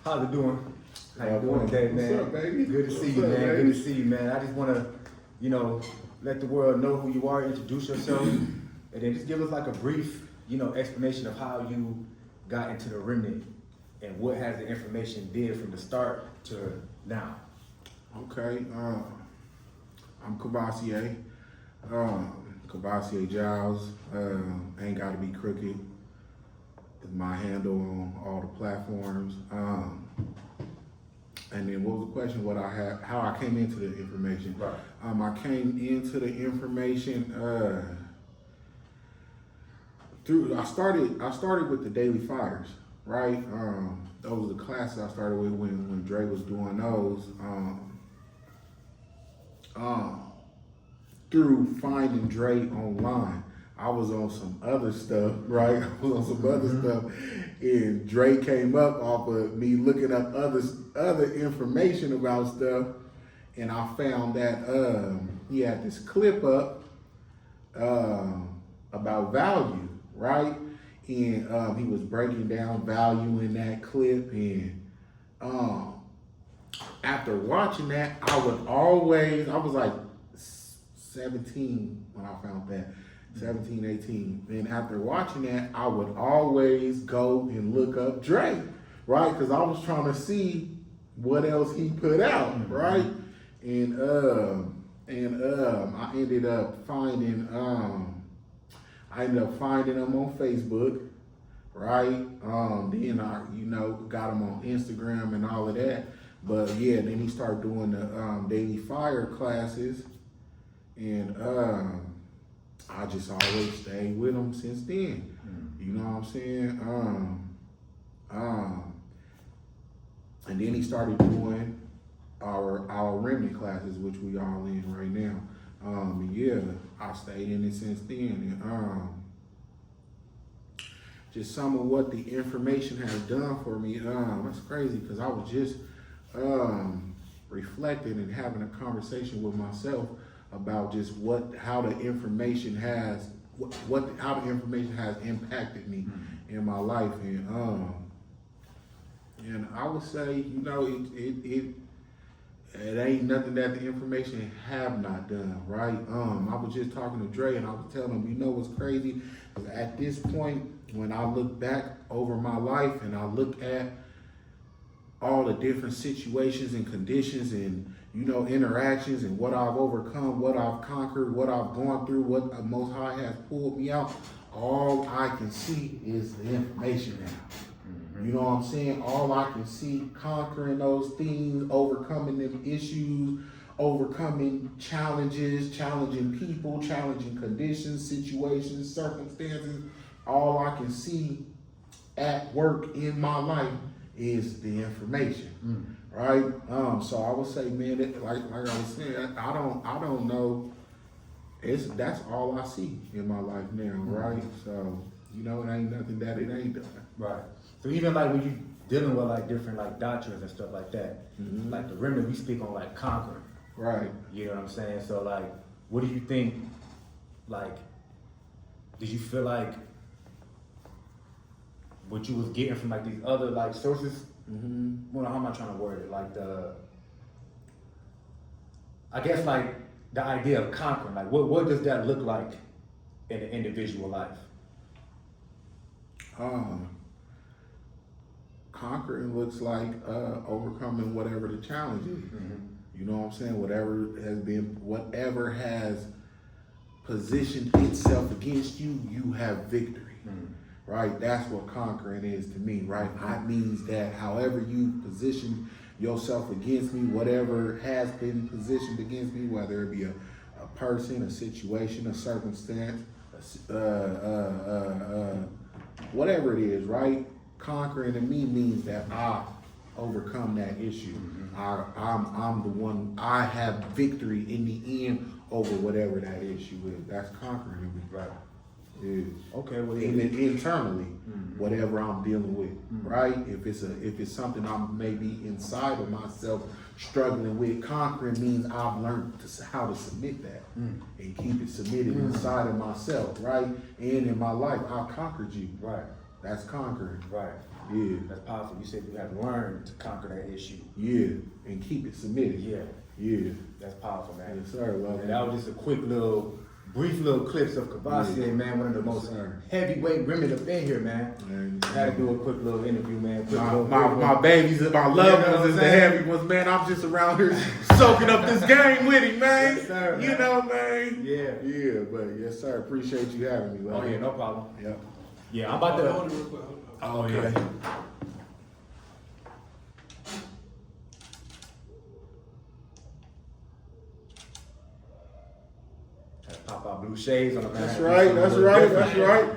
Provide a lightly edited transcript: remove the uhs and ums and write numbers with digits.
How's it doing? How you doing today, man? What's up, baby? Good to see you, man. Good to see you, man. I just want to, let the world know who you are, introduce yourself, and then just give us like a brief, explanation of how you got into the remnant and what has the information did from the start to now. Okay, I'm Courvosia. Courvosia Giles. Ain't gotta be crooked. Is my handle on all the platforms. And then what was the question? How I came into the information. Right. I came into the information I started with the Daily Fires, right? Those were the classes I started with when Dre was doing those. Through finding Dre online. I was on some other stuff, right? I was on some other stuff, and Dre came up off of me looking up other information about stuff, and I found that he had this clip up about value, right? And he was breaking down value in that clip, and after watching that, I was like 17 when I found that. 17, 18. And after watching that, I would always go and look up Dre, right? Because I was trying to see what else he put out, right? And I ended up finding him on Facebook, right? Then I, got him on Instagram and all of that. But yeah, then he started doing the Daily Fire classes, and I just always stayed with him since then. You know what I'm saying? And then he started doing our remnant classes, which we all in right now. Yeah, I stayed in it since then. And just some of what the information has done for me, that's crazy, because I was just reflecting and having a conversation with myself about just how the information has impacted me in my life, and I would say, it ain't nothing that the information have not done, right? I was just talking to Dre, and I was telling him, what's crazy? At this point, when I look back over my life and I look at all the different situations and conditions and interactions and what I've overcome, what I've conquered, what I've gone through, what the Most High has pulled me out, all I can see is the information now. You know what I'm saying? All I can see, conquering those things, overcoming them issues, overcoming challenges, challenging people, challenging conditions, situations, circumstances. All I can see at work in my life is the information. Right? So I would say, man, like I was saying, I don't know. That's all I see in my life now, right? So, it ain't nothing that it ain't done. Right. So even like when you dealing with like different like doctrines and stuff like that, like the remnant, we speak on like conquering. Right. You know what I'm saying? So like, what do you think, like, did you feel like what you was getting from like these other like sources? Well, how am I trying to word it? Like I guess like the idea of conquering, like what does that look like in an individual life? Conquering looks like overcoming whatever the challenge is. You know what I'm saying? Whatever has positioned itself against you, you have victory. Right? That's what conquering is to me, right? That means that however you position yourself against me, whatever has been positioned against me, whether it be a person, a situation, a circumstance, whatever it is, right? Conquering to me means that I overcome that issue. I'm the one, I have victory in the end over whatever that issue is. That's conquering to me. Right. Is okay, well, even internally, whatever I'm dealing with, right? If it's something I'm maybe inside of myself struggling with, conquering means I've learned how to submit that and keep it submitted inside of myself, right? And in my life, I conquered you, right? That's conquering, right? Yeah. That's powerful. You said you have learned to conquer that issue. Yeah. And keep it submitted. Yeah. Yeah. That's powerful, man. Yes, sir. Love And that was just a quick little, brief little clips of Courvosia, Yeah. man. One of the Yes, most sir. heavyweight women up in here, man. Man, I had to do a quick little interview, man. Quick little My babies and my loved You know what ones is I'm the saying? heavy ones, man. I'm just around here soaking up this game with him, man. Yes, sir, You man. know, man. Yeah. Yeah, but yes, sir. Appreciate you having me, man. Oh yeah, no problem. Yep. Yeah, I'm about to. Hold it real quick. Oh Okay. yeah. Pop out blue shades on the man. That's right. That's right. That's right.